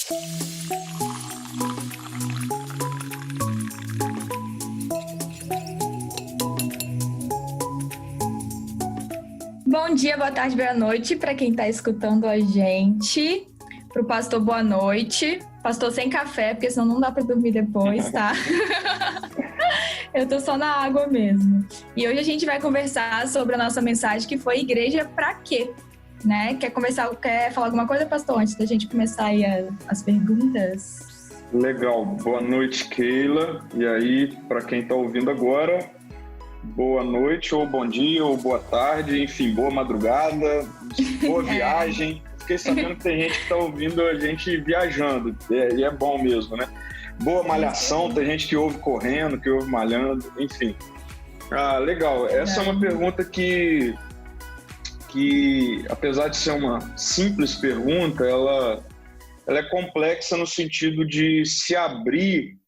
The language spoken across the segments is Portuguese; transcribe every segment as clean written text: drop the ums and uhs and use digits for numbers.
Bom dia, boa tarde, boa noite para quem está escutando a gente. Para o pastor, boa noite. Pastor sem café, porque senão não dá para dormir depois, tá? Eu tô só na água mesmo. E hoje a gente vai conversar sobre a nossa mensagem, que foi Igreja pra quê? Né? Quer falar alguma coisa, pastor, antes da gente começar aí as perguntas? Legal. Boa noite, Keila. E aí, para quem está ouvindo agora, boa noite, ou bom dia, ou boa tarde, enfim, boa madrugada, boa viagem. Fiquei sabendo que tem gente que está ouvindo a gente viajando, e é bom mesmo, né? Boa malhação, tem gente que ouve correndo, que ouve malhando, enfim. Legal. Essa é uma pergunta que apesar de ser uma simples pergunta, ela é complexa no sentido de se abrir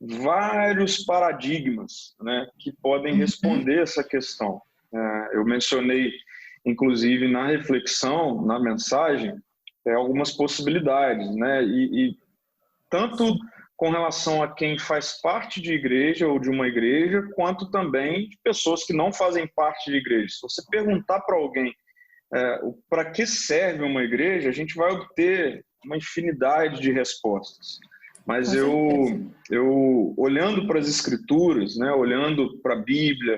vários paradigmas, né, que podem responder essa questão. Eu mencionei, inclusive, na reflexão, na mensagem, algumas possibilidades, né, e tanto com relação a quem faz parte de igreja ou de uma igreja, quanto também de pessoas que não fazem parte de igreja. Se você perguntar para alguém para que serve uma igreja, a gente vai obter uma infinidade de respostas. Mas eu olhando para as Escrituras, né, olhando para a Bíblia,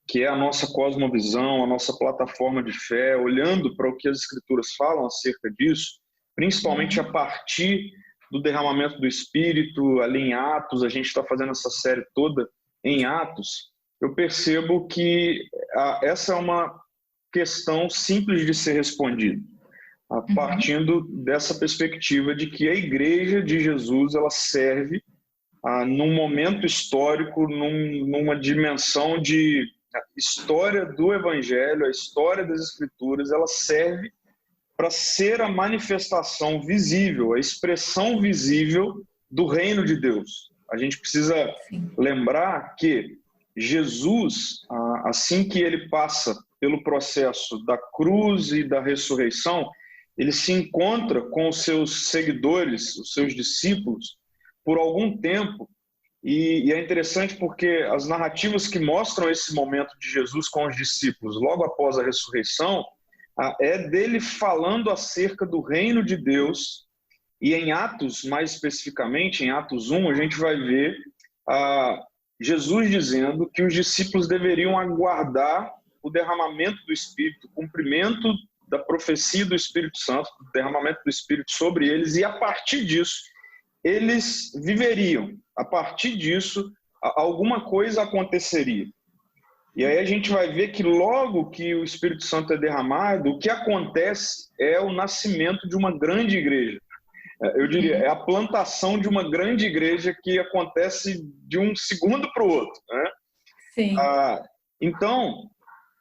que é a nossa cosmovisão, a nossa plataforma de fé, olhando para o que as Escrituras falam acerca disso, principalmente a partir do derramamento do Espírito, ali em Atos, a gente está fazendo essa série toda em Atos, eu percebo que essa é uma questão simples de ser respondida, partindo dessa perspectiva de que a Igreja de Jesus ela serve num momento histórico, numa dimensão de história do Evangelho, a história das Escrituras, ela serve para ser a manifestação visível, a expressão visível do reino de Deus. A gente precisa lembrar que Jesus, assim que ele passa pelo processo da cruz e da ressurreição, ele se encontra com os seus seguidores, os seus discípulos, por algum tempo. E é interessante porque as narrativas que mostram esse momento de Jesus com os discípulos, logo após a ressurreição, é dele falando acerca do reino de Deus. E em Atos, mais especificamente, em Atos 1, a gente vai ver Jesus dizendo que os discípulos deveriam aguardar o derramamento do Espírito, o cumprimento da profecia do Espírito Santo, o derramamento do Espírito sobre eles, e a partir disso, eles viveriam. A partir disso, alguma coisa aconteceria. E aí a gente vai ver que logo que o Espírito Santo é derramado, o que acontece é o nascimento de uma grande igreja. Eu diria, é a plantação de uma grande igreja que acontece de um segundo para o outro, né? Sim. Então,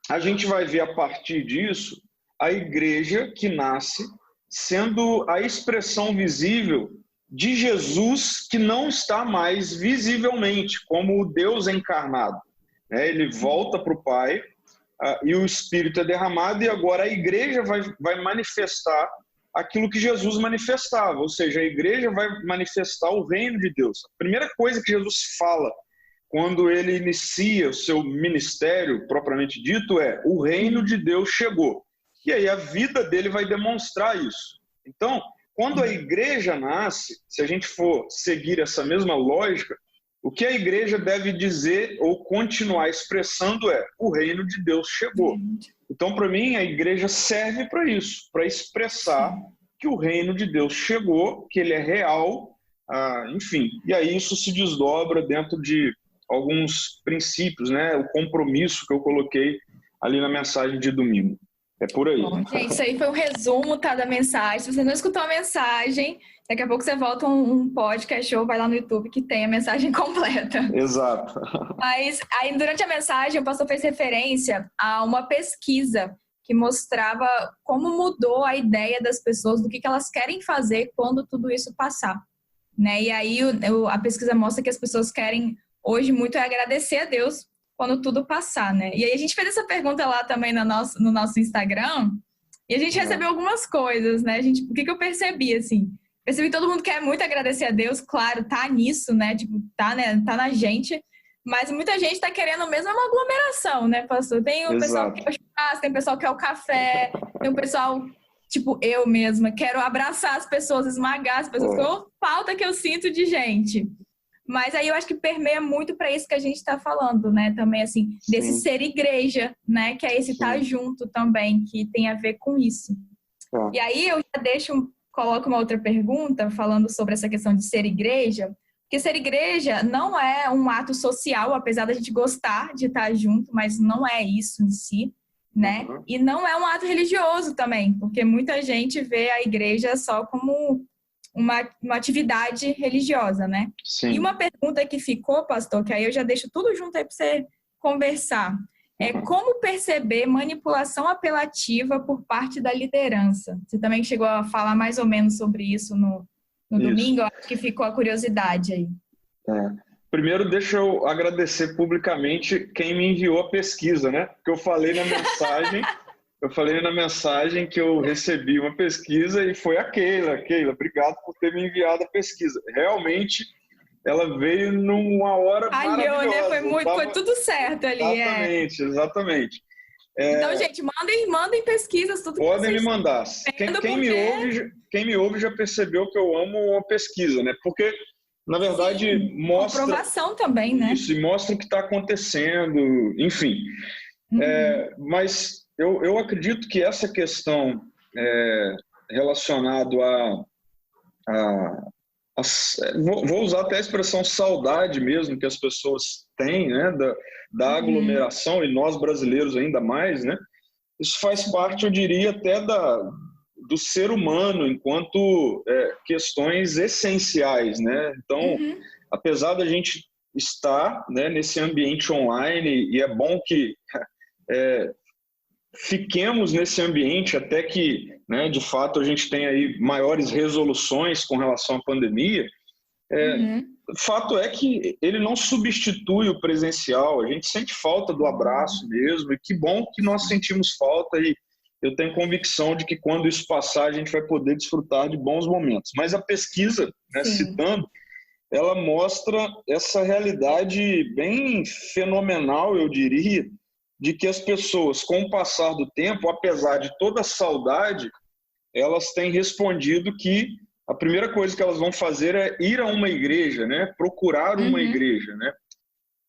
a gente vai ver a partir disso a igreja que nasce sendo a expressão visível de Jesus que não está mais visivelmente como o Deus encarnado. Ele volta para o Pai e o Espírito é derramado e agora a igreja vai manifestar aquilo que Jesus manifestava, ou seja, a igreja vai manifestar o reino de Deus. A primeira coisa que Jesus fala quando ele inicia o seu ministério, propriamente dito, é: o reino de Deus chegou. E aí a vida dele vai demonstrar isso. Então, quando a igreja nasce, se a gente for seguir essa mesma lógica, o que a igreja deve dizer ou continuar expressando é: o reino de Deus chegou. Então, para mim, a igreja serve para isso, para expressar que o reino de Deus chegou, que ele é real, enfim. E aí isso se desdobra dentro de alguns princípios, né? O compromisso que eu coloquei ali na mensagem de domingo. É por aí. Bom, gente, isso aí foi um resumo, tá, da mensagem. Se você não escutou a mensagem, daqui a pouco você volta um podcast ou vai lá no YouTube que tem a mensagem completa. Exato. Mas aí, durante a mensagem, o pastor fez referência a uma pesquisa que mostrava como mudou a ideia das pessoas do que elas querem fazer quando tudo isso passar, né? E aí a pesquisa mostra que as pessoas querem hoje muito agradecer a Deus quando tudo passar, né? E aí a gente fez essa pergunta lá também no nosso Instagram e a gente recebeu algumas coisas, né? O que eu percebi, assim? percebi que todo mundo quer muito agradecer a Deus, claro, tá nisso, né? Tipo, tá, né? Tá na gente. Mas muita gente tá querendo mesmo uma aglomeração, né, pastor? Tem o pessoal que quer o churrasco, tem o pessoal que quer o café, tem o pessoal, tipo, eu mesma, quero abraçar as pessoas, esmagar as pessoas, com falta que eu sinto de gente. Mas aí eu acho que permeia muito para isso que a gente está falando, né? Também, assim, desse ser igreja, né? Que é esse estar junto também, que tem a ver com isso. E aí eu já coloco uma outra pergunta falando sobre essa questão de ser igreja, porque ser igreja não é um ato social, apesar da gente gostar de estar junto, mas não é isso em si, né? E não é um ato religioso também, porque muita gente vê a igreja só como uma atividade religiosa, né? Sim. E uma pergunta que ficou, pastor, que aí eu já deixo tudo junto aí para você conversar, é como perceber manipulação apelativa por parte da liderança? Você também chegou a falar mais ou menos sobre isso no domingo, eu acho que ficou a curiosidade aí. Primeiro, deixa eu agradecer publicamente quem me enviou a pesquisa, né? Porque eu falei na mensagem que eu recebi uma pesquisa e foi a Keila. Keila, obrigado por ter me enviado a pesquisa. Realmente, ela veio numa hora maravilhosa. Né? Foi tudo certo ali. Exatamente. Então, gente, mandem pesquisas. Tudo podem me mandar. Quem me ouve já percebeu que eu amo uma pesquisa, né? Porque, na verdade, mostra... comprovação também, né? Isso, e mostra o que está acontecendo, enfim. Mas eu acredito que essa questão relacionada vou usar até a expressão saudade mesmo que as pessoas têm, né, da aglomeração, e nós brasileiros ainda mais, né? Isso faz parte, eu diria, até do ser humano enquanto questões essenciais, né? Então, apesar da gente estar, né, nesse ambiente online, e é bom que fiquemos nesse ambiente até que, né, de fato, a gente tenha aí maiores resoluções com relação à pandemia. O fato é que ele não substitui o presencial, a gente sente falta do abraço mesmo, e que bom que nós sentimos falta, e eu tenho convicção de que quando isso passar a gente vai poder desfrutar de bons momentos. Mas a pesquisa, né, citando, ela mostra essa realidade bem fenomenal, eu diria, de que as pessoas, com o passar do tempo, apesar de toda a saudade, elas têm respondido que a primeira coisa que elas vão fazer é ir a uma igreja, né? Procurar uma igreja, né?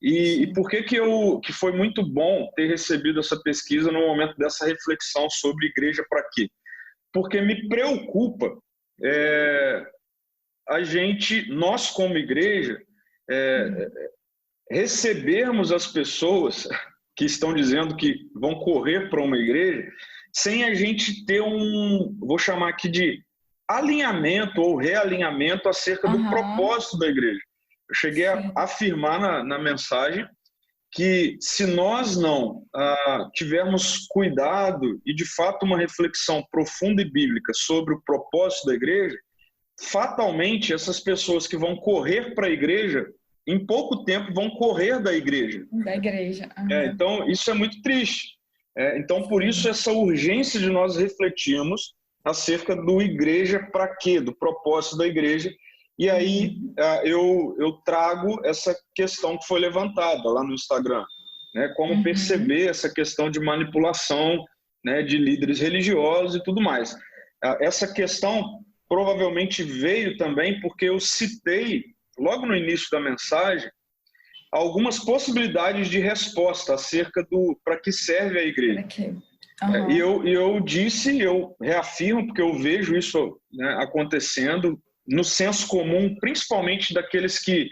E por que foi muito bom ter recebido essa pesquisa no momento dessa reflexão sobre igreja para quê? Porque me preocupa nós como igreja, recebermos as pessoas que estão dizendo que vão correr para uma igreja, sem a gente ter vou chamar aqui de alinhamento ou realinhamento acerca do propósito da igreja. Eu cheguei a afirmar na mensagem que se nós não tivermos cuidado e, de fato, uma reflexão profunda e bíblica sobre o propósito da igreja, fatalmente essas pessoas que vão correr para a igreja, em pouco tempo vão correr da igreja. Então, isso é muito triste. Então, por isso, essa urgência de nós refletirmos acerca do igreja para quê, do propósito da igreja. E aí eu trago essa questão que foi levantada lá no Instagram, né? Como perceber essa questão de manipulação, né, de líderes religiosos e tudo mais. Essa questão provavelmente veio também porque eu citei, logo no início da mensagem, algumas possibilidades de resposta acerca para que serve a igreja. E eu disse, eu reafirmo, porque eu vejo isso, né, acontecendo no senso comum, principalmente daqueles que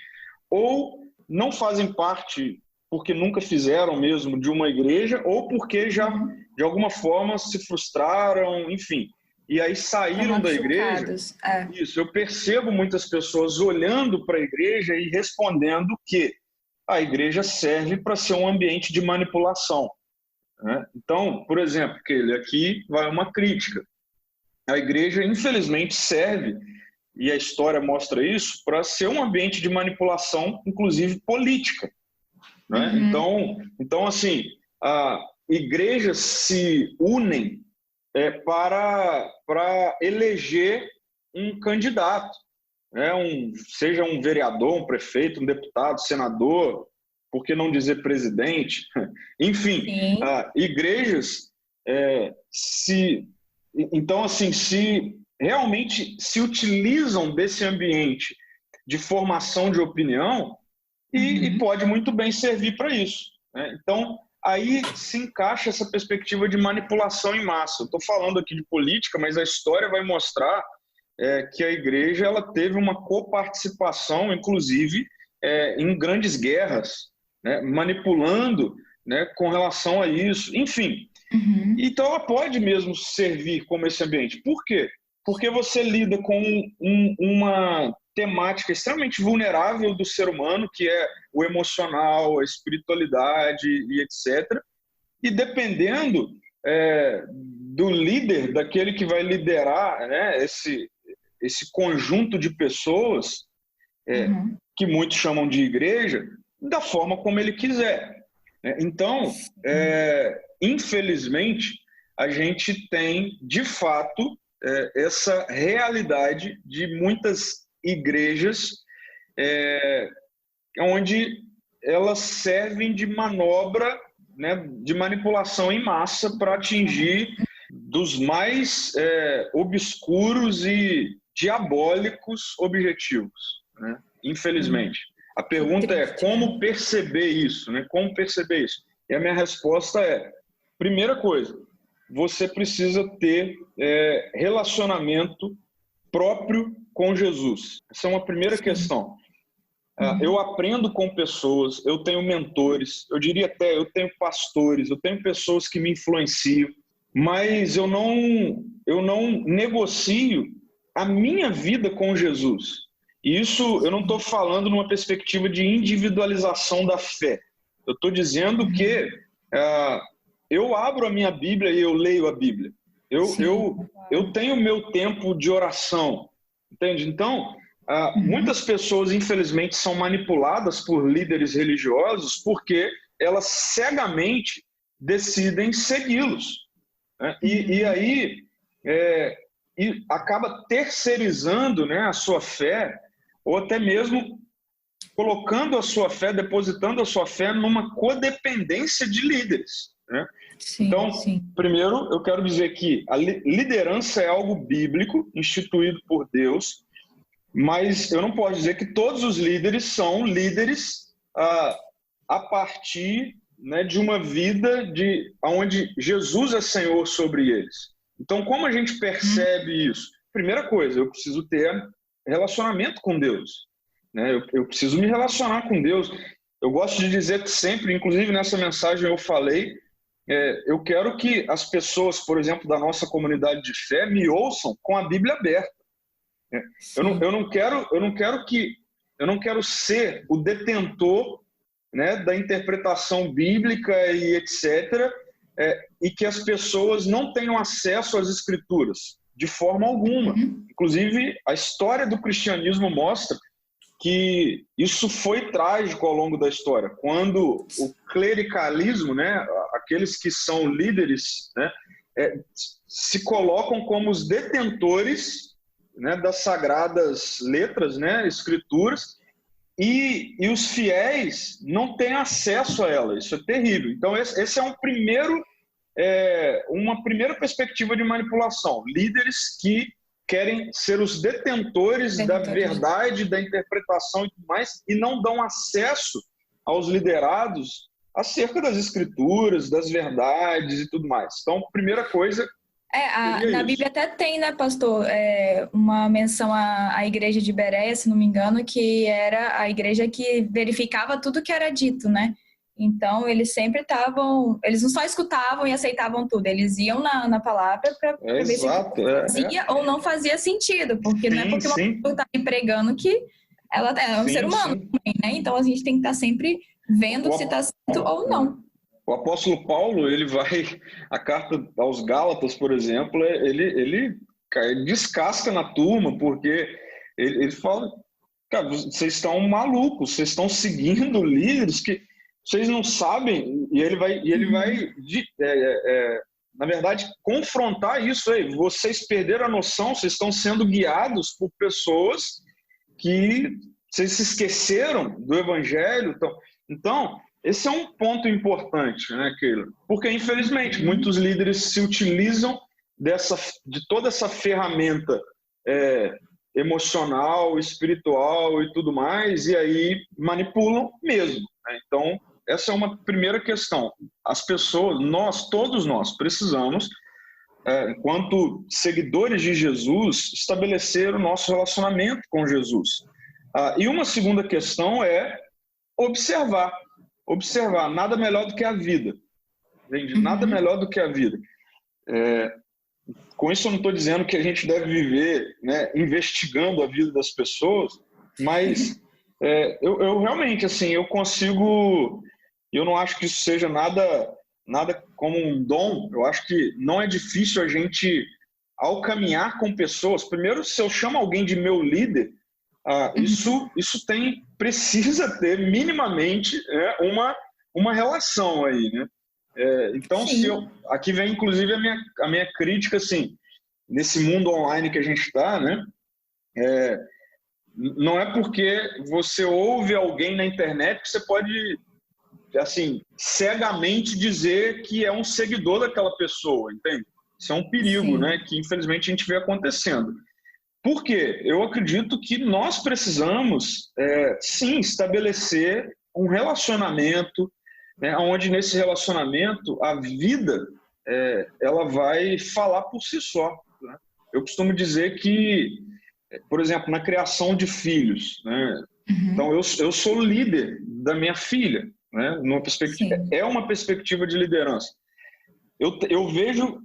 ou não fazem parte porque nunca fizeram mesmo de uma igreja, ou porque já, de alguma forma, se frustraram, enfim. E aí saíram da igreja. Isso, eu percebo muitas pessoas olhando para a igreja e respondendo que a igreja serve para ser um ambiente de manipulação, né? Então, por exemplo, aqui vai uma crítica. A igreja, infelizmente, serve, e a história mostra isso, para ser um ambiente de manipulação, inclusive política, né? Então, assim, igrejas se unem para eleger um candidato, né? Seja um vereador, um prefeito, um deputado, senador, por que não dizer presidente? Enfim, igrejas, então, assim, se realmente se utilizam desse ambiente de formação de opinião e pode muito bem servir para isso, né? Então, aí se encaixa essa perspectiva de manipulação em massa. Eu estou falando aqui de política, mas a história vai mostrar que a igreja ela teve uma coparticipação, inclusive, em grandes guerras, né? Manipulando, né, com relação a isso. Enfim, então ela pode mesmo servir como esse ambiente. Por quê? Porque você lida com uma temática extremamente vulnerável do ser humano, que é o emocional, a espiritualidade e etc. E dependendo do líder, daquele que vai liderar, né, esse conjunto de pessoas, que muitos chamam de igreja, da forma como ele quiser. Então, infelizmente, a gente tem, de fato, essa realidade de muitas igrejas onde elas servem de manobra, né, de manipulação em massa para atingir dos mais obscuros e diabólicos objetivos, né? Infelizmente. A pergunta é como perceber isso, né? Como perceber isso? E a minha resposta é, primeira coisa, você precisa ter relacionamento próprio com Jesus. Essa é uma primeira questão. Eu aprendo com pessoas, eu tenho mentores, eu diria até, eu tenho pastores, eu tenho pessoas que me influenciam, mas eu não negocio a minha vida com Jesus. E isso eu não estou falando numa perspectiva de individualização da fé. Eu estou dizendo que eu abro a minha Bíblia e eu leio a Bíblia. Eu tenho meu tempo de oração, entende? Então, muitas pessoas, infelizmente, são manipuladas por líderes religiosos porque elas cegamente decidem segui-los, né? E aí acaba terceirizando, né, a sua fé, ou até mesmo colocando a sua fé, depositando a sua fé numa codependência de líderes, né? Então, primeiro, eu quero dizer que a liderança é algo bíblico, instituído por Deus, mas eu não posso dizer que todos os líderes são líderes a partir, né, de uma vida onde Jesus é Senhor sobre eles. Então, como a gente percebe isso? Primeira coisa, eu preciso ter relacionamento com Deus, né? Eu preciso me relacionar com Deus. Eu gosto de dizer que sempre, inclusive nessa mensagem eu falei, eu quero que as pessoas, por exemplo, da nossa comunidade de fé, me ouçam com a Bíblia aberta. Eu não quero ser o detentor, né, da interpretação bíblica e etc., e que as pessoas não tenham acesso às Escrituras, de forma alguma. Inclusive, a história do cristianismo mostra que isso foi trágico ao longo da história. Quando o clericalismo, né, aqueles que são líderes, né, se colocam como os detentores, né, das sagradas letras, né, escrituras, e os fiéis não têm acesso a ela. Isso é terrível. Então, esse é uma primeira perspectiva de manipulação. Líderes que querem ser os detentores da verdade, da interpretação e tudo mais, e não dão acesso aos liderados acerca das escrituras, das verdades e tudo mais. Então, primeira coisa... na Bíblia até tem, né, pastor, uma menção à igreja de Bereia, se não me engano, que era a igreja que verificava tudo que era dito, né? Então, eles sempre estavam... Eles não só escutavam e aceitavam tudo, eles iam na palavra para ver se fazia ou não fazia sentido, porque não é porque uma pessoa está pregando que ela é um ser humano também, né? Então, a gente tem que estar sempre vendo se está certo ou não. O apóstolo Paulo, ele vai... A carta aos Gálatas, por exemplo, ele descasca na turma, porque ele fala... Cara, vocês estão malucos, vocês estão seguindo líderes que vocês não sabem, e ele vai na verdade, confrontar isso aí. Vocês perderam a noção, vocês estão sendo guiados por pessoas que vocês se esqueceram do evangelho. Então, esse é um ponto importante, né, Keila? Porque, infelizmente, muitos líderes se utilizam de toda essa ferramenta emocional, espiritual e tudo mais, e aí manipulam mesmo, né? Então, essa é uma primeira questão. As pessoas, todos nós precisamos, enquanto seguidores de Jesus, estabelecer o nosso relacionamento com Jesus. E uma segunda questão é observar. Observar, nada melhor do que a vida. Entende? Nada melhor do que a vida. Com isso eu não estou dizendo que a gente deve viver, né, investigando a vida das pessoas, mas eu realmente, assim, eu não acho que isso seja nada como um dom. Eu acho que não é difícil a gente, ao caminhar com pessoas, primeiro, se eu chamo alguém de meu líder, isso precisa ter minimamente uma relação aí, né? Então, aqui vem inclusive a minha crítica, assim, nesse mundo online que a gente está, né? Não é porque você ouve alguém na internet que você pode, assim, cegamente dizer que é um seguidor daquela pessoa, entende? Isso é um perigo, né? Que infelizmente a gente vê acontecendo. Por quê? Eu acredito que nós precisamos, sim, estabelecer um relacionamento, né, onde nesse relacionamento a vida ela vai falar por si só, né? Eu costumo dizer que, por exemplo, na criação de filhos, né? Então eu sou líder da minha filha, né? Uma perspectiva de liderança. Eu vejo,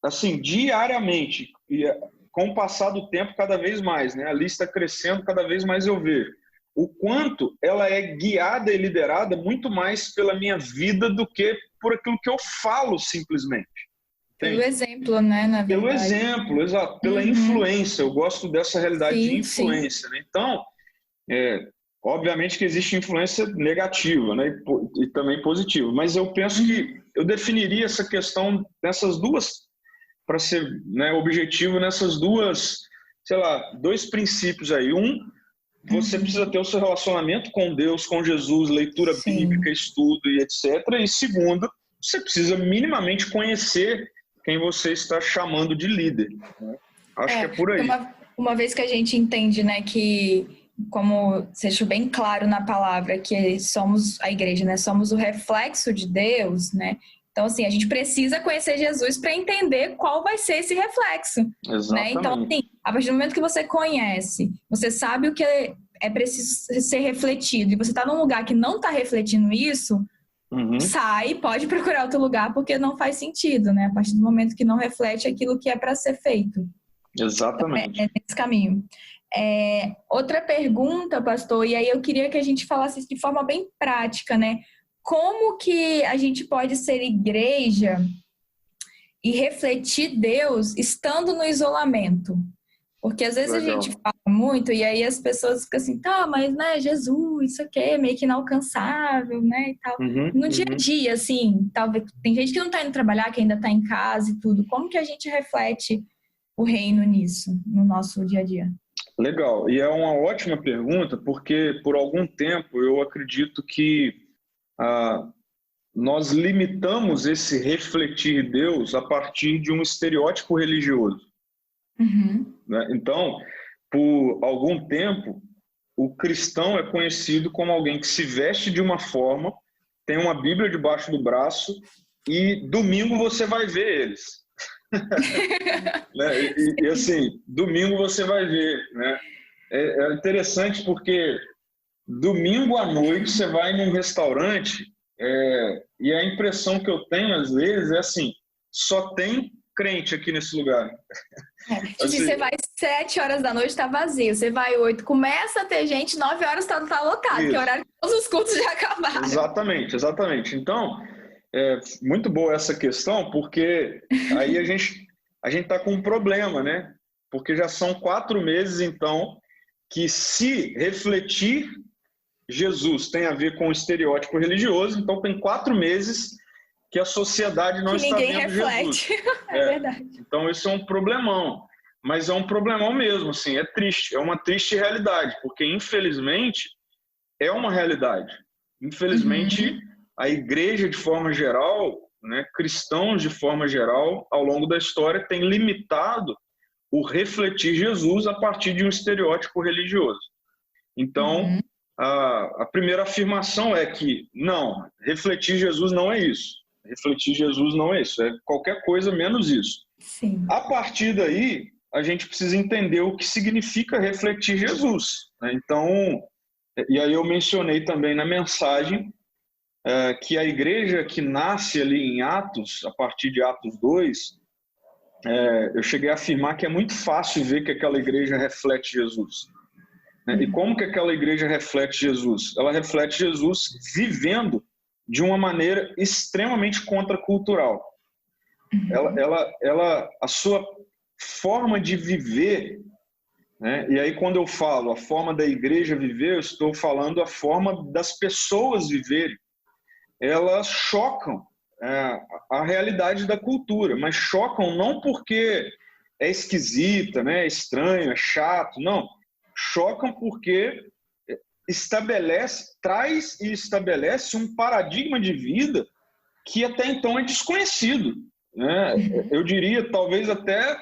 assim, diariamente, e com o passar do tempo cada vez mais, né? A lista crescendo, cada vez mais eu vejo o quanto ela é guiada e liderada muito mais pela minha vida do que por aquilo que eu falo simplesmente. Entende? Pelo exemplo, né? Na verdade. Pelo exemplo, exato. Pela influência. Eu gosto dessa realidade de influência. Né? Então, obviamente que existe influência negativa, né? E também positiva. Mas eu penso que eu definiria essa questão nessas duas, para ser, né, objetivo, nessas duas, sei lá, dois princípios aí. Você precisa ter o seu relacionamento com Deus, com Jesus, leitura bíblica, estudo e etc. E segundo, você precisa minimamente conhecer quem você está chamando de líder, né? Acho que é por aí. Uma vez que a gente entende, né, que, como você deixou bem claro na palavra, que somos a igreja, né, somos o reflexo de Deus, né? Então, assim, a gente precisa conhecer Jesus para entender qual vai ser esse reflexo. Exatamente. Né? Então, assim, a partir do momento que você conhece, você sabe o que é preciso ser refletido, e você está num lugar que não está refletindo isso, sai, pode procurar outro lugar, porque não faz sentido, né? A partir do momento que não reflete aquilo que é para ser feito. Exatamente. Então, é nesse caminho. Outra pergunta, pastor, e aí eu queria que a gente falasse de forma bem prática, né? Como que a gente pode ser igreja e refletir Deus estando no isolamento? Porque às vezes a gente fala muito e aí as pessoas ficam assim, tá, mas né, Jesus, isso aqui é meio que inalcançável, né, e tal. No dia a dia, assim, talvez tem gente que não tá indo trabalhar, que ainda tá em casa e tudo. Como que a gente reflete o reino nisso, no nosso dia a dia? Legal, e é uma ótima pergunta, porque por algum tempo eu acredito que nós limitamos esse refletir Deus a partir de um estereótipo religioso. Né? Então, por algum tempo, o cristão é conhecido como alguém que se veste de uma forma, tem uma Bíblia debaixo do braço e domingo você vai ver eles. Né? E assim, domingo você vai ver. Né? É interessante porque domingo à noite você vai num restaurante e a impressão que eu tenho às vezes é assim, só tem crente aqui nesse lugar. Assim, você vai 7 horas da noite, tá vazio. Você vai 8, começa a ter gente, 9 horas tá lotado, que é o horário que todos os cultos já acabaram. Exatamente. Então, é muito boa essa questão, porque aí a gente tá com um problema, né? Porque já são 4 meses, então, que se refletir Jesus tem a ver com o estereótipo religioso, então tem 4 meses que a sociedade não que está ninguém vendo reflete. Jesus. É verdade. Então, isso é um problemão. Mas é um problemão mesmo, assim, é triste. É uma triste realidade, porque, infelizmente, é uma realidade. Infelizmente, a igreja, de forma geral, né, cristãos, de forma geral, ao longo da história, tem limitado o refletir Jesus a partir de um estereótipo religioso. Então, a primeira afirmação é que, não, refletir Jesus não é isso. Refletir Jesus não é isso. É qualquer coisa menos isso. Sim. A partir daí, a gente precisa entender o que significa refletir Jesus, né? Então, e aí eu mencionei também na mensagem que a igreja que nasce ali em Atos, a partir de Atos 2, eu cheguei a afirmar que é muito fácil ver que aquela igreja reflete Jesus, né? E como que aquela igreja reflete Jesus? Ela reflete Jesus vivendo de uma maneira extremamente contracultural. A sua forma de viver, né? E aí quando eu falo a forma da igreja viver, eu estou falando a forma das pessoas viverem. Elas chocam a realidade da cultura, mas chocam não porque é esquisita, né? É estranho, é chato, não. Chocam porque traz e estabelece um paradigma de vida que até então é desconhecido, né? Eu diria, talvez até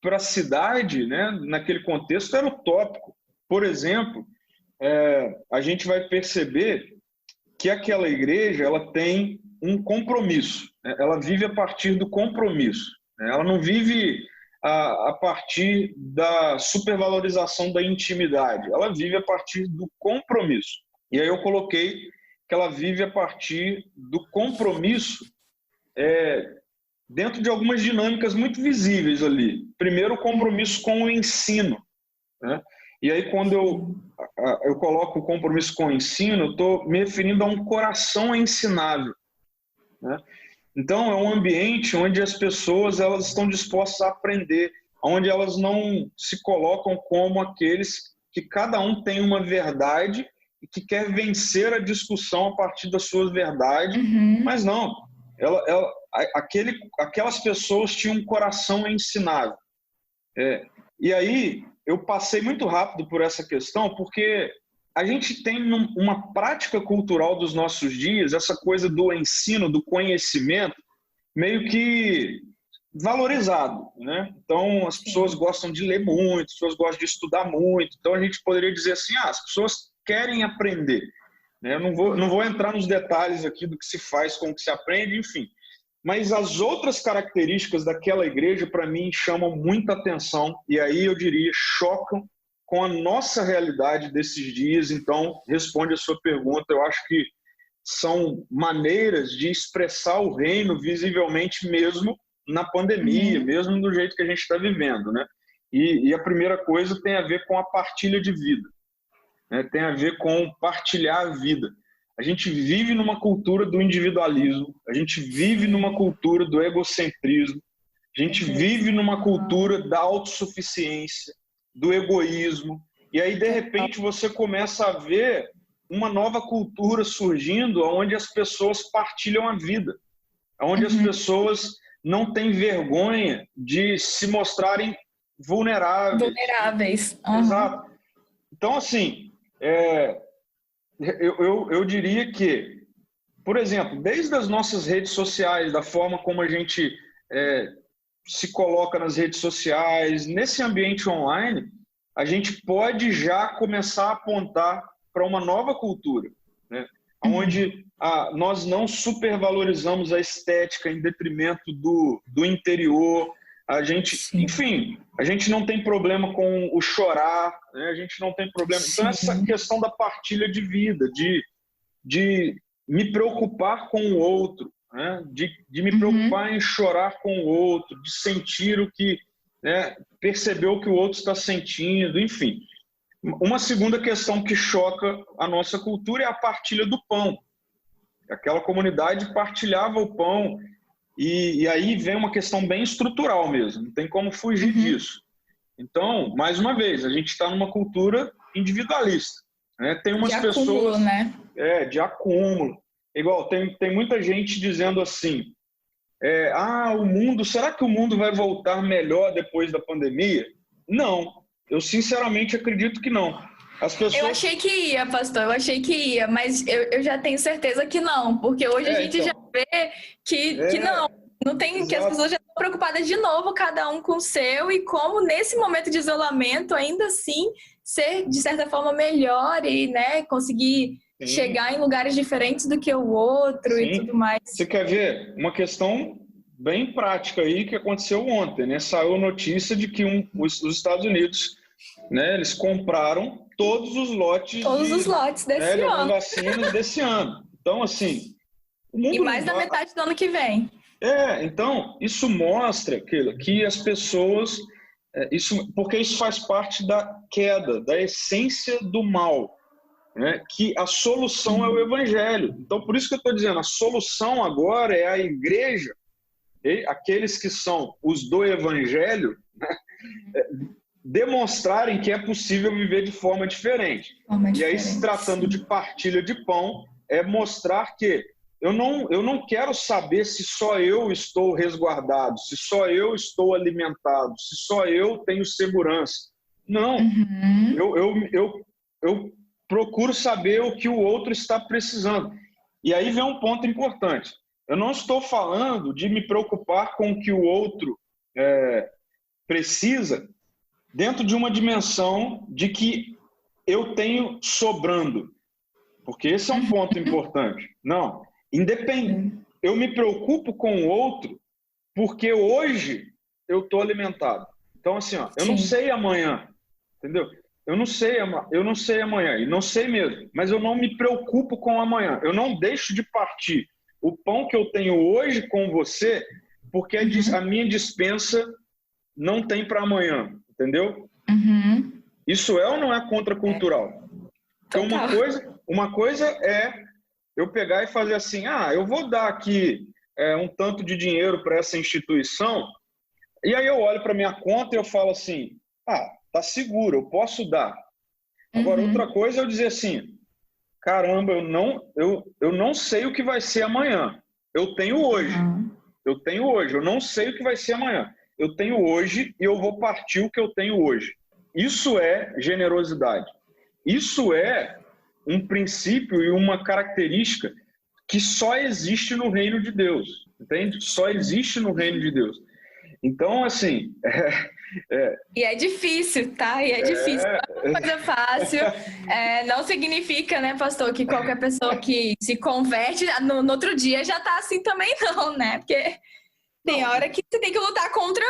para a cidade, né, naquele contexto, era utópico. Por exemplo, a gente vai perceber que aquela igreja ela tem um compromisso, né? Ela vive a partir do compromisso, né? Ela não vive a partir da supervalorização da intimidade, ela vive a partir do compromisso. E aí eu coloquei que ela vive a partir do compromisso dentro de algumas dinâmicas muito visíveis ali. Primeiro, o compromisso com o ensino, né? E aí, quando eu coloco o compromisso com o ensino, eu estou me referindo a um coração ensinável, né? Então, é um ambiente onde as pessoas elas estão dispostas a aprender, onde elas não se colocam como aqueles que cada um tem uma verdade e que quer vencer a discussão a partir das suas verdades, mas não. Aquelas pessoas tinham um coração ensinável. E aí, eu passei muito rápido por essa questão, porque a gente tem uma prática cultural dos nossos dias, essa coisa do ensino, do conhecimento, meio que valorizado, né? Então, as pessoas gostam de ler muito, as pessoas gostam de estudar muito. Então, a gente poderia dizer assim, as pessoas querem aprender, né? Eu não vou entrar nos detalhes aqui do que se faz, como que se aprende, enfim. Mas as outras características daquela igreja, para mim, chamam muita atenção e aí eu diria, chocam com a nossa realidade desses dias. Então, responde a sua pergunta. Eu acho que são maneiras de expressar o reino visivelmente mesmo na pandemia, mesmo do jeito que a gente está vivendo, né? E a primeira coisa tem a ver com a partilha de vida, né? Tem a ver com partilhar a vida. A gente vive numa cultura do individualismo, a gente vive numa cultura do egocentrismo, a gente vive numa cultura da autossuficiência, do egoísmo, e aí, de repente, você começa a ver uma nova cultura surgindo onde as pessoas partilham a vida, onde as pessoas não têm vergonha de se mostrarem vulneráveis. Exato. Então, assim, eu diria que, por exemplo, desde as nossas redes sociais, da forma como a gente se coloca nas redes sociais, nesse ambiente online, a gente pode já começar a apontar para uma nova cultura, né? Onde nós não supervalorizamos a estética em detrimento do interior. A gente, enfim, a gente não tem problema com o chorar, né? A gente não tem problema. Então, essa questão da partilha de vida, de me preocupar com o outro, né? De me preocupar em chorar com o outro, de sentir o que, né? Perceber o que o outro está sentindo, enfim. Uma segunda questão que choca a nossa cultura é a partilha do pão. Aquela comunidade partilhava o pão. E aí vem uma questão bem estrutural mesmo, não tem como fugir disso. Então, mais uma vez, a gente está numa cultura individualista, né? Tem umas pessoas... De acúmulo, né? De acúmulo. igual, tem muita gente dizendo assim, o mundo, será que o mundo vai voltar melhor depois da pandemia? Não, eu sinceramente acredito que não. As pessoas... Eu achei que ia, pastor, eu achei que ia, mas eu já tenho certeza que não, porque hoje a gente já vê que não tem, exato. Que as pessoas já estão preocupadas de novo, cada um com o seu, e como nesse momento de isolamento, ainda assim, ser de certa forma melhor e, né, conseguir chegar em lugares diferentes do que o outro e tudo mais. Você quer ver uma questão bem prática aí que aconteceu ontem, né? Saiu notícia de que os Estados Unidos, né, eles compraram todos os lotes desse ano. vacinas desse ano. Então, assim, o mundo e mais da metade do ano que vem. Então, isso mostra que as pessoas... porque isso faz parte da queda, da essência do mal, né? Que a solução é o evangelho. Então, por isso que eu estou dizendo, a solução agora é a igreja, aqueles que são os do evangelho, né? Demonstrarem que é possível viver de forma diferente. E aí, se tratando de partilha de pão, é mostrar que eu não quero saber se só eu estou resguardado, se só eu estou alimentado, se só eu tenho segurança. Não, eu procuro saber o que o outro está precisando. E aí vem um ponto importante. Eu não estou falando de me preocupar com o que o outro precisa dentro de uma dimensão de que eu tenho sobrando. Porque esse é um ponto importante. Não. Eu me preocupo com o outro porque hoje eu estou alimentado. Então, assim, eu não sei amanhã, entendeu? Eu não sei amanhã, e não sei mesmo, mas eu não me preocupo com amanhã. Eu não deixo de partir o pão que eu tenho hoje com você porque a minha despensa não tem para amanhã, entendeu? Isso é ou não é contracultural? Então, uma coisa é eu pegar e fazer assim, eu vou dar aqui um tanto de dinheiro para essa instituição, e aí eu olho para minha conta e eu falo assim, tá seguro, eu posso dar. Agora, outra coisa é eu dizer assim, caramba, eu não sei o que vai ser amanhã, eu tenho hoje, eu não sei o que vai ser amanhã, eu tenho hoje e eu vou partir o que eu tenho hoje. Isso é generosidade, isso é um princípio e uma característica que só existe no reino de Deus, entende? Só existe no reino de Deus. Então, assim... E é difícil, tá? E é difícil, não é uma coisa fácil. Não significa, né, pastor, que qualquer pessoa que se converte no outro dia já tá assim também não, né? Porque tem hora que você tem que lutar contra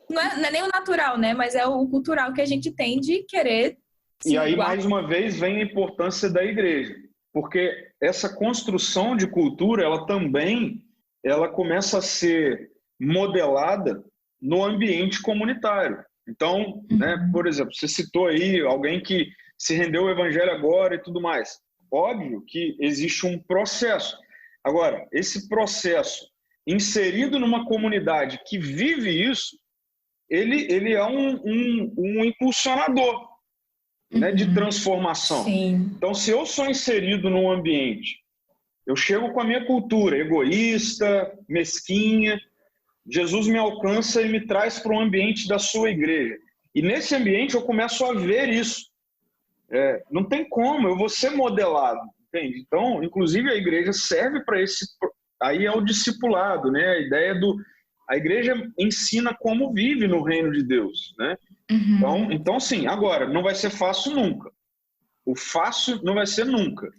não é nem o natural, né? Mas é o cultural que a gente tem de querer. E aí, mais uma vez, vem a importância da igreja, porque essa construção de cultura, ela começa a ser modelada no ambiente comunitário. Então, né, por exemplo, você citou aí alguém que se rendeu ao evangelho agora e tudo mais. Óbvio que existe um processo. Agora, esse processo inserido numa comunidade que vive isso, ele é um impulsionador, né, de transformação. Sim. Então, se eu sou inserido num ambiente, eu chego com a minha cultura egoísta, mesquinha, Jesus me alcança e me traz para um ambiente da sua igreja. E nesse ambiente eu começo a ver isso. Não tem como, eu vou ser modelado, entende? Então, inclusive a igreja serve para esse... Aí é o discipulado, né? A ideia a igreja ensina como vive no reino de Deus, né? Então, sim, agora, não vai ser fácil nunca. O fácil não vai ser nunca.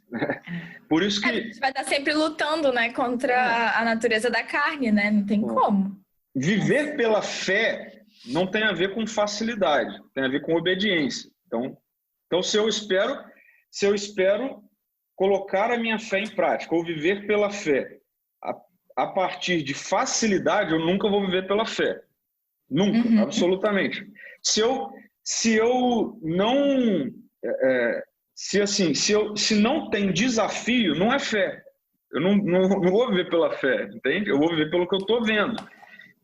Por isso que... A gente vai estar sempre lutando, né, contra a natureza da carne, né? Não tem como. Viver pela fé não tem a ver com facilidade, tem a ver com obediência. Então se eu espero colocar a minha fé em prática, ou viver pela fé, a partir de facilidade, eu nunca vou viver pela fé. Nunca, absolutamente. Se não tem desafio, não é fé. Eu não vou viver pela fé, entende? Eu vou viver pelo que eu estou vendo.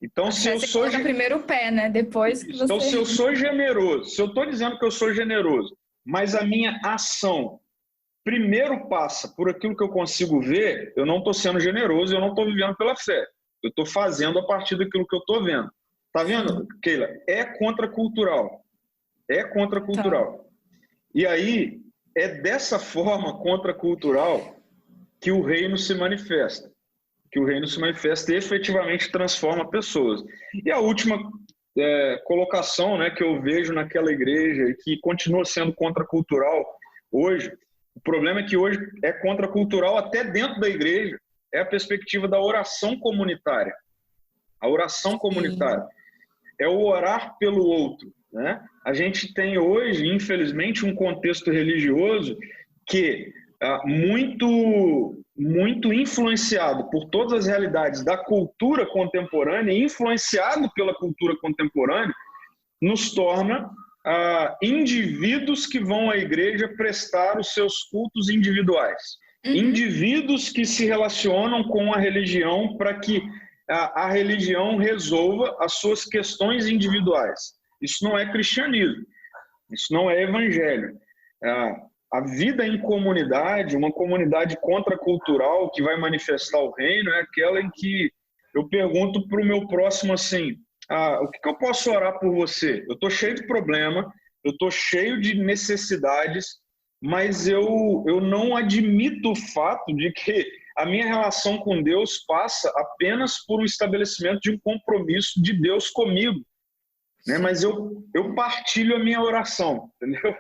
Então, se eu sou... primeiro pé, né? Depois que você... Então, se eu sou generoso, se eu estou dizendo que eu sou generoso, mas a minha ação primeiro passa por aquilo que eu consigo ver, eu não estou sendo generoso, eu não estou vivendo pela fé. Eu estou fazendo a partir daquilo que eu estou vendo. Tá vendo, Keila? É contracultural. É contracultural. E aí, é dessa forma contracultural que o reino se manifesta. Que o reino se manifesta e efetivamente transforma pessoas. E a última colocação, né, que eu vejo naquela igreja e que continua sendo contracultural hoje, o problema é que hoje é contracultural até dentro da igreja, é a perspectiva da oração comunitária. A oração comunitária é o orar pelo outro, né? A gente tem hoje, infelizmente, um contexto religioso que muito influenciado por todas as realidades da cultura contemporânea, influenciado pela cultura contemporânea, nos torna indivíduos que vão à igreja prestar os seus cultos individuais. Indivíduos que se relacionam com a religião para que a religião resolva as suas questões individuais. Isso não é cristianismo, isso não é evangelho. A vida em comunidade, uma comunidade contracultural que vai manifestar o reino, é aquela em que eu pergunto para o meu próximo assim, o que eu posso orar por você? Eu estou cheio de problema, eu estou cheio de necessidades, mas eu não admito o fato de que a minha relação com Deus passa apenas por um estabelecimento de um compromisso de Deus comigo, né? Mas eu partilho a minha oração, entendeu?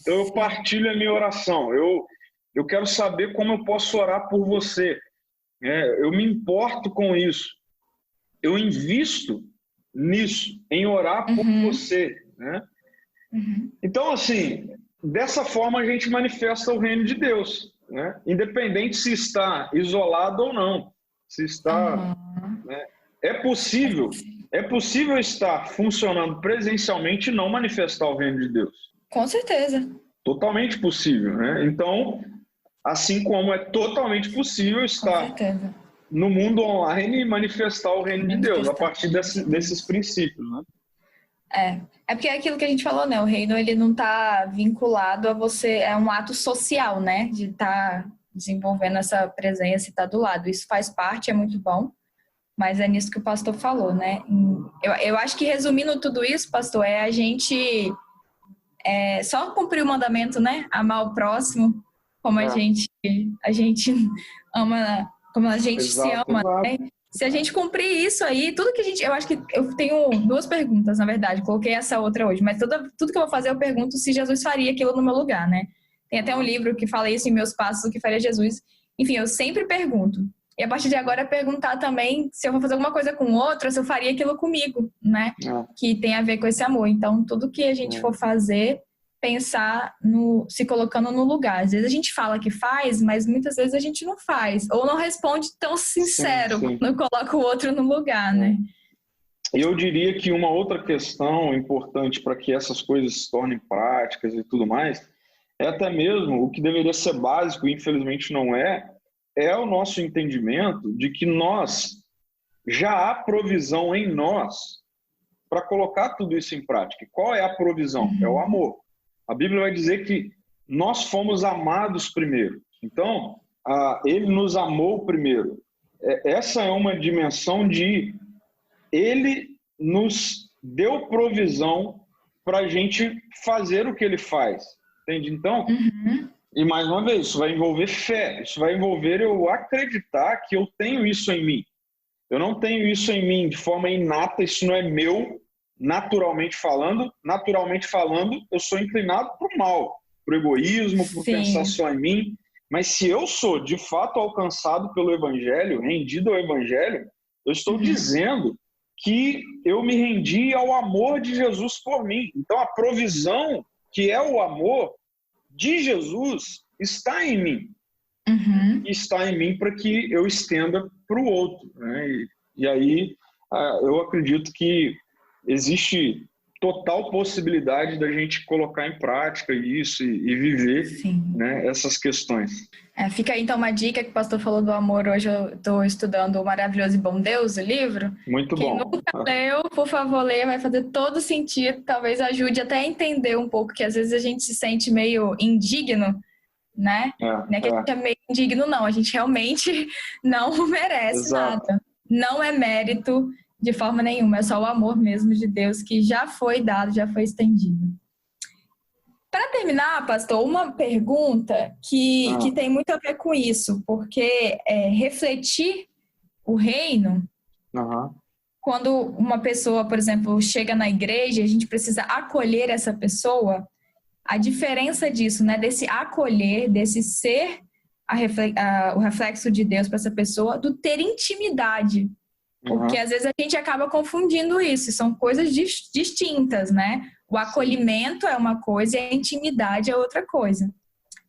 Então eu partilho a minha oração, eu quero saber como eu posso orar por você, eu me importo com isso, eu invisto nisso, em orar por você, né? Então, assim, dessa forma a gente manifesta o reino de Deus, né? Independente se está isolado ou não, se está, né? É possível estar funcionando presencialmente e não manifestar o reino de Deus. Com certeza. Totalmente possível, né? Então, assim como é totalmente possível estar no mundo online e manifestar o reino de Deus a partir desses princípios, né? É porque é aquilo que a gente falou, né? O reino, ele não está vinculado a você, é um ato social, né? De estar desenvolvendo essa presença e estar do lado. Isso faz parte, é muito bom, mas é nisso que o pastor falou, né? Eu acho que resumindo tudo isso, pastor, é a gente só cumprir o mandamento, né? Amar o próximo como a gente ama, como a gente se ama, né? Se a gente cumprir isso aí, tudo que a gente... Eu acho que eu tenho 2 perguntas, na verdade. Coloquei essa outra hoje. Mas tudo que eu vou fazer, eu pergunto se Jesus faria aquilo no meu lugar, né? Tem até um livro que fala isso em Meus Passos, o que faria Jesus. Enfim, eu sempre pergunto. E a partir de agora, perguntar também se eu vou fazer alguma coisa com outra, se eu faria aquilo comigo, né? Que tem a ver com esse amor. Então, tudo que a gente for fazer, pensar se colocando no lugar. Às vezes a gente fala que faz, mas muitas vezes a gente não faz. Ou não responde tão sincero, não coloca o outro no lugar, né? Eu diria que uma outra questão importante para que essas coisas se tornem práticas e tudo mais, é até mesmo o que deveria ser básico, e infelizmente não é o nosso entendimento de que já há provisão em nós para colocar tudo isso em prática. Qual é a provisão? É o amor. A Bíblia vai dizer que nós fomos amados primeiro. Então, Ele nos amou primeiro. Essa é uma dimensão de Ele nos deu provisão para a gente fazer o que Ele faz. Entende? Então, e mais uma vez, isso vai envolver fé. Isso vai envolver eu acreditar que eu tenho isso em mim. Eu não tenho isso em mim de forma inata, isso não é meu. Naturalmente falando, eu sou inclinado para o mal, para o egoísmo, por pensar só em mim. Mas se eu sou, de fato, alcançado pelo Evangelho, rendido ao Evangelho, eu estou dizendo que eu me rendi ao amor de Jesus por mim. Então, a provisão, que é o amor de Jesus, está em mim. E está em mim para que eu estenda para o outro, né? E aí, eu acredito que existe total possibilidade da gente colocar em prática isso e viver, né, essas questões. Fica aí então uma dica que o pastor falou do amor. Hoje eu estou estudando O Maravilhoso e Bom Deus, o livro. Muito Quem bom. nunca leu, por favor, leia, vai fazer todo sentido. Talvez ajude até a entender um pouco, que às vezes a gente se sente meio indigno, né? Não é que a gente é meio indigno, não. A gente realmente não merece nada. Não é mérito de forma nenhuma. É só o amor mesmo de Deus que já foi dado, já foi estendido. Para terminar, pastor, uma pergunta que tem muito a ver com isso, porque refletir o reino, quando uma pessoa, por exemplo, chega na igreja, a gente precisa acolher essa pessoa, a diferença disso, né, desse acolher, desse ser o reflexo de Deus para essa pessoa, do ter intimidade. Porque às vezes a gente acaba confundindo isso, são coisas distintas, né? O acolhimento é uma coisa e a intimidade é outra coisa.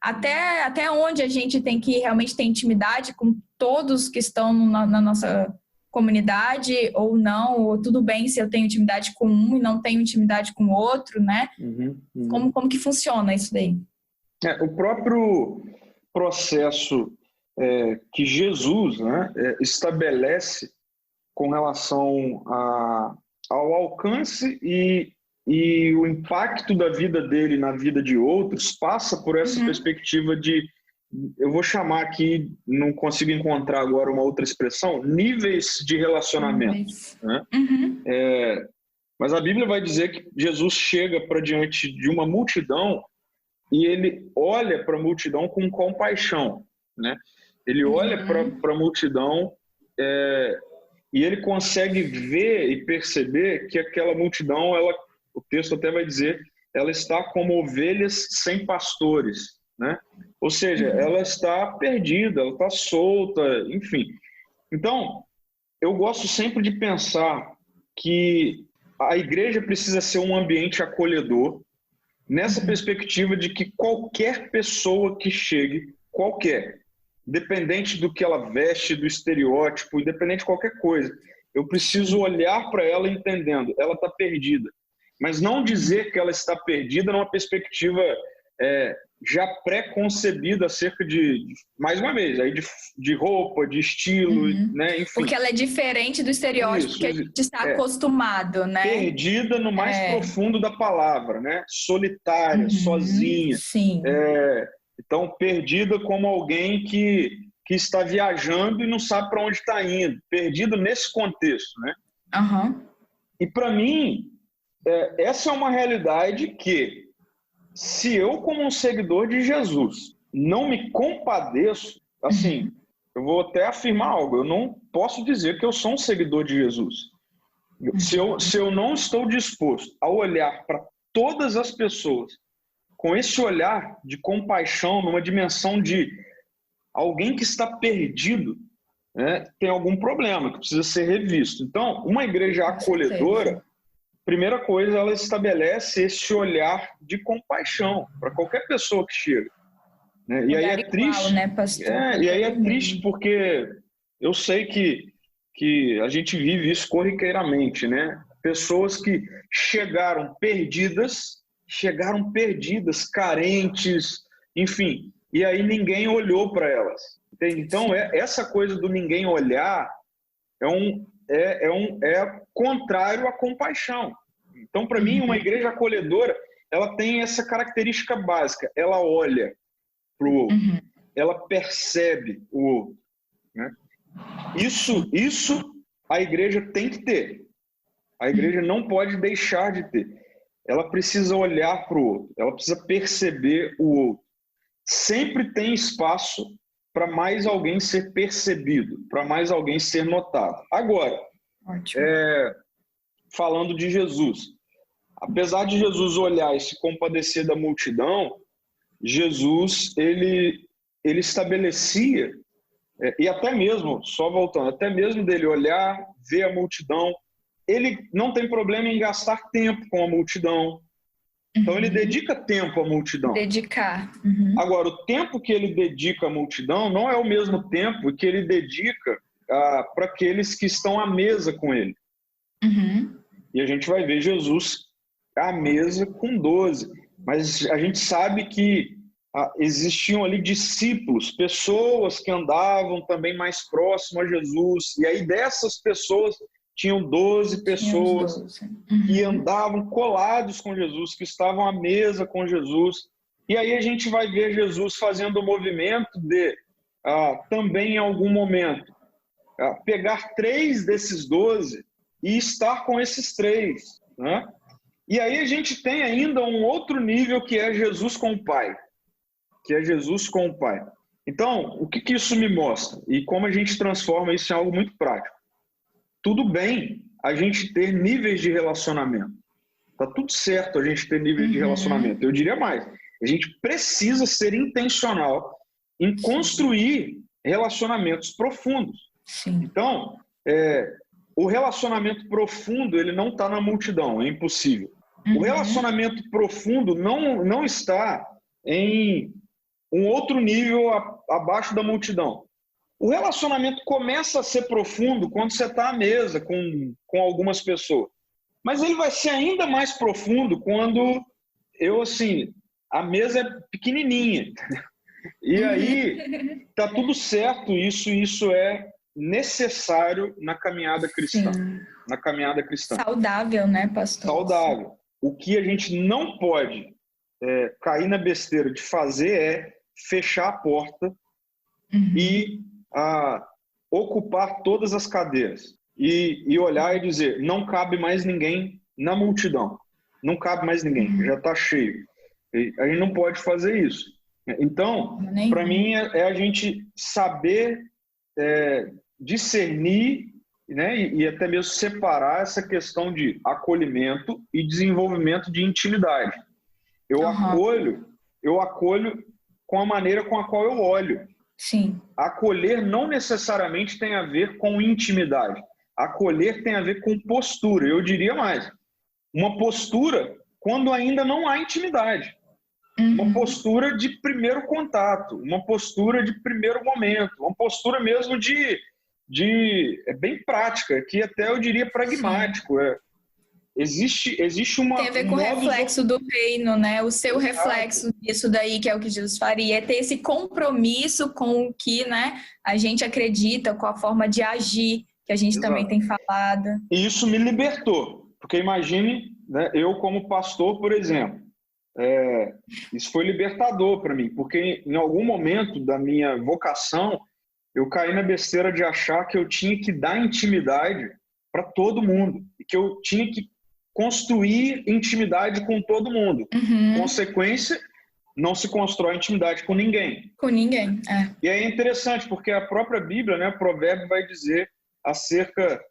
Até onde a gente tem que realmente ter intimidade com todos que estão na nossa comunidade ou não, ou tudo bem se eu tenho intimidade com um e não tenho intimidade com o outro, né? Como que funciona isso daí? O próprio processo que Jesus, né, estabelece com relação ao alcance e o impacto da vida dele na vida de outros passa por essa perspectiva de, eu vou chamar aqui, não consigo encontrar agora uma outra expressão, níveis de relacionamento. Né? Mas a Bíblia vai dizer que Jesus chega para diante de uma multidão e ele olha para a multidão com compaixão. Né? Ele olha para a multidão e ele consegue ver e perceber que aquela multidão, o texto até vai dizer, ela está como ovelhas sem pastores, né? Ou seja, ela está perdida, ela está solta, enfim. Então, eu gosto sempre de pensar que a igreja precisa ser um ambiente acolhedor, nessa perspectiva de que qualquer pessoa que chegue, independente do que ela veste, do estereótipo, independente de qualquer coisa, eu preciso olhar para ela entendendo, ela está perdida. Mas não dizer que ela está perdida numa perspectiva já pré-concebida acerca mais uma vez, aí de roupa, de estilo, né? Enfim. Porque ela é diferente do estereótipo que a gente está acostumado, né? Perdida no mais profundo da palavra, né? Solitária, sozinha. Sim. Então, perdida como alguém que está viajando e não sabe para onde está indo. Perdida nesse contexto, né? E para mim, essa é uma realidade que, se eu, como um seguidor de Jesus, não me compadeço, assim, eu vou até afirmar algo, eu não posso dizer que eu sou um seguidor de Jesus. Se eu não estou disposto a olhar para todas as pessoas com esse olhar de compaixão, numa dimensão de alguém que está perdido, né, tem algum problema que precisa ser revisto. Então, uma igreja acolhedora, primeira coisa, ela estabelece esse olhar de compaixão para qualquer pessoa que chega. Né? E aí é triste, né, pastor? E aí é triste porque eu sei que a gente vive isso corriqueiramente, né? Pessoas que chegaram perdidas, carentes, enfim, e aí ninguém olhou para elas. Entende? Então, essa coisa do ninguém olhar é contrário à compaixão. Então, para mim, uma igreja acolhedora, ela tem essa característica básica. Ela olha para o outro, ela percebe o outro. Né? Isso a igreja tem que ter. A igreja não pode deixar de ter. Ela precisa olhar para o outro, ela precisa perceber o outro. Sempre tem espaço para mais alguém ser percebido, para mais alguém ser notado. Agora, falando de Jesus, apesar de Jesus olhar e se compadecer da multidão, Jesus ele estabelecia, e até mesmo, só voltando, até mesmo dele olhar, ver a multidão, ele não tem problema em gastar tempo com a multidão. Então, ele dedica tempo à multidão. Agora, o tempo que ele dedica à multidão não é o mesmo tempo que ele dedica para aqueles que estão à mesa com ele. E a gente vai ver Jesus à mesa com 12. Mas a gente sabe que existiam ali discípulos, pessoas que andavam também mais próximo a Jesus. E aí dessas pessoas tinham 12 pessoas que andavam colados com Jesus, que estavam à mesa com Jesus. E aí a gente vai ver Jesus fazendo o movimento de, também em algum momento, pegar 3 desses 12 e estar com esses 3, né? E aí a gente tem ainda um outro nível que é Jesus com o Pai. Que é Jesus com o Pai. Então, o que isso me mostra? E como a gente transforma isso em algo muito prático. Tudo bem a gente ter níveis de relacionamento. Tá tudo certo a gente ter níveis de relacionamento. Eu diria mais. A gente precisa ser intencional em construir relacionamentos profundos. Sim. Então, o relacionamento profundo, ele não está na multidão, é impossível. O relacionamento profundo não está em um outro nível abaixo da multidão. O relacionamento começa a ser profundo quando você está à mesa com algumas pessoas. Mas ele vai ser ainda mais profundo quando a mesa é pequenininha. E aí tá tudo certo, isso é necessário na caminhada cristã. Sim. Na caminhada cristã. Saudável, né, pastor? Saudável. O que a gente não pode cair na besteira de fazer é fechar a porta e ocupar todas as cadeiras e olhar e dizer, não cabe mais ninguém na multidão, não cabe mais ninguém, já está cheio. E a gente não pode fazer isso. Então, para mim, é a gente saber discernir, né, e até mesmo separar essa questão de acolhimento e desenvolvimento de intimidade. Eu acolho com a maneira com a qual eu olho. Sim. Acolher não necessariamente tem a ver com intimidade. Acolher tem a ver com postura. Eu diria mais. Uma postura quando ainda não há intimidade. Uma postura de primeiro contato. Uma postura de primeiro momento. Uma postura mesmo bem prática, que até eu diria pragmático. Existe uma... Tem a ver com o reflexo do reino, né? O seu reflexo disso daí, que é o que Jesus faria, é ter esse compromisso com o que, né, a gente acredita, com a forma de agir, que a gente também tem falado. E isso me libertou, porque imagine, né, eu como pastor, por exemplo, isso foi libertador para mim, porque em algum momento da minha vocação, eu caí na besteira de achar que eu tinha que dar intimidade para todo mundo, e que eu tinha que construir intimidade com todo mundo. Consequência, não se constrói intimidade com ninguém. Com ninguém, E é interessante, porque a própria Bíblia, né, o provérbio vai dizer acerca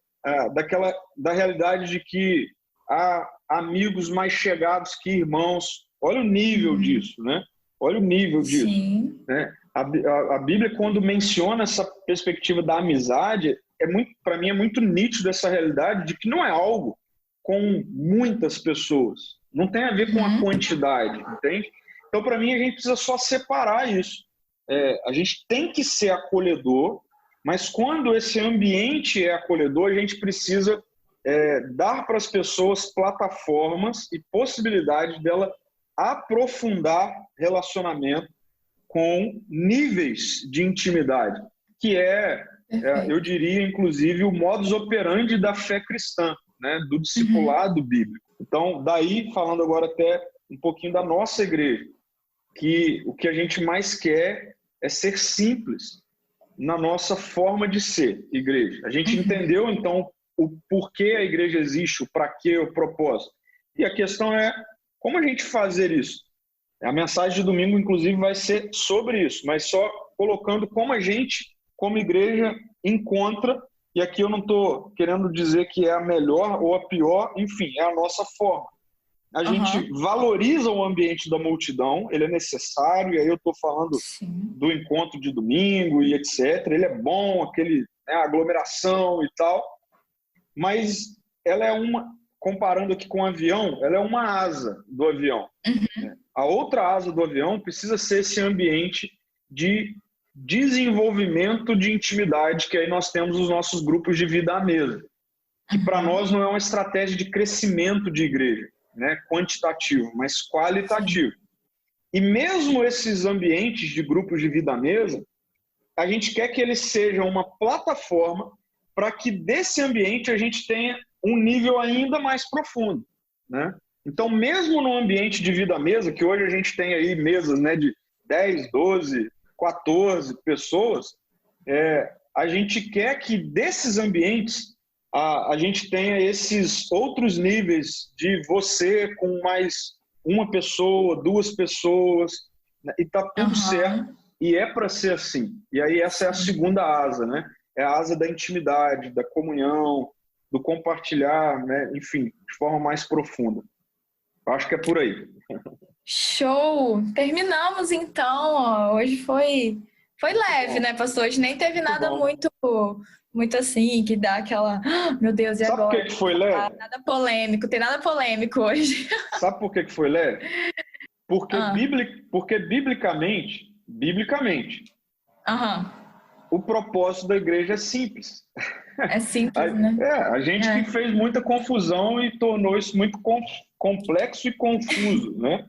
da realidade de que há amigos mais chegados que irmãos. Olha o nível disso, né? Olha o nível disso. Sim. Né? A Bíblia, quando menciona essa perspectiva da amizade, para mim é muito nítido essa realidade de que não é algo com muitas pessoas. Não tem a ver com a quantidade, entende? Então, para mim, a gente precisa só separar isso. A gente tem que ser acolhedor, mas quando esse ambiente é acolhedor, a gente precisa dar para as pessoas plataformas e possibilidade dela aprofundar relacionamento com níveis de intimidade, que eu diria, inclusive, o modus operandi da fé cristã, né, do discipulado bíblico. Então, daí, falando agora até um pouquinho da nossa igreja, que o que a gente mais quer é ser simples na nossa forma de ser igreja. A gente entendeu, então, o porquê a igreja existe, o para quê, o propósito. E a questão é como a gente fazer isso. A mensagem de domingo, inclusive, vai ser sobre isso, mas só colocando como a gente, como igreja, encontra. E aqui eu não estou querendo dizer que é a melhor ou a pior, enfim, é a nossa forma. A gente valoriza o ambiente da multidão, ele é necessário, e aí eu estou falando do encontro de domingo e etc. Ele é bom, aglomeração e tal, mas ela é comparando aqui com o avião, ela é uma asa do avião. A outra asa do avião precisa ser esse ambiente de desenvolvimento de intimidade, que aí nós temos os nossos grupos de vida à mesa, que para nós não é uma estratégia de crescimento de igreja, né, quantitativo, mas qualitativo. E mesmo esses ambientes de grupos de vida à mesa, a gente quer que eles sejam uma plataforma para que desse ambiente a gente tenha um nível ainda mais profundo, né? Então, mesmo no ambiente de vida à mesa, que hoje a gente tem aí mesas, né, de 10, 12, 14 pessoas, a gente quer que desses ambientes a gente tenha esses outros níveis de você com mais uma pessoa, 2 pessoas, né, e tá tudo certo, e é para ser assim. E aí essa é a segunda asa, né? É a asa da intimidade, da comunhão, do compartilhar, né? Enfim, de forma mais profunda. Acho que é por aí. Show! Terminamos então. Ó. Hoje foi leve, né, pastor? Hoje nem teve nada muito assim, que dá aquela... Meu Deus, e Sabe agora? por que foi leve? Nada polêmico, tem nada polêmico hoje. Sabe por que foi leve? Porque biblicamente, o propósito da igreja é simples. É simples, né? A gente que fez muita confusão e tornou isso muito complexo e confuso, né?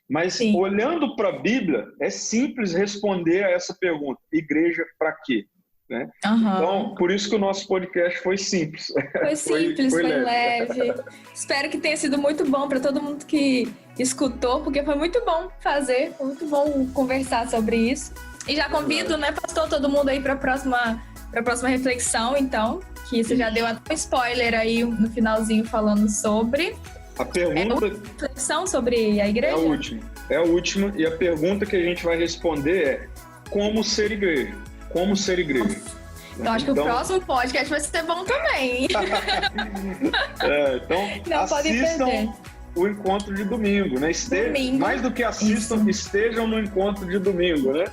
Mas Sim. Olhando para a Bíblia, é simples responder a essa pergunta: igreja para quê? Né? Então, por isso que o nosso podcast foi simples. Foi simples, foi leve. Espero que tenha sido muito bom para todo mundo que escutou, porque foi muito bom fazer, foi muito bom conversar sobre isso. E já convido, né, pastor, todo mundo aí para a próxima reflexão, então, que você já deu até um spoiler aí no finalzinho falando sobre... A pergunta... É a reflexão sobre a igreja? É a última, e a pergunta que a gente vai responder é: como ser igreja? Como ser igreja? Então, acho que o próximo podcast vai ser bom também. Então, assistam o encontro de domingo, né? Domingo. Mais do que assistam, estejam no encontro de domingo, né?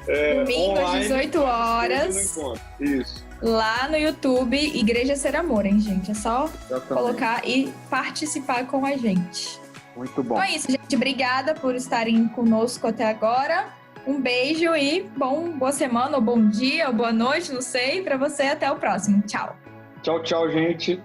Domingo online, às 18 horas. Isso. Lá no YouTube, Igreja Ser Amor, hein, gente? É só colocar e participar com a gente. Muito bom. Então é isso, gente. Obrigada por estarem conosco até agora. Um beijo e boa semana, ou bom dia, ou boa noite, não sei, para você. Até o próximo. Tchau. Tchau, gente.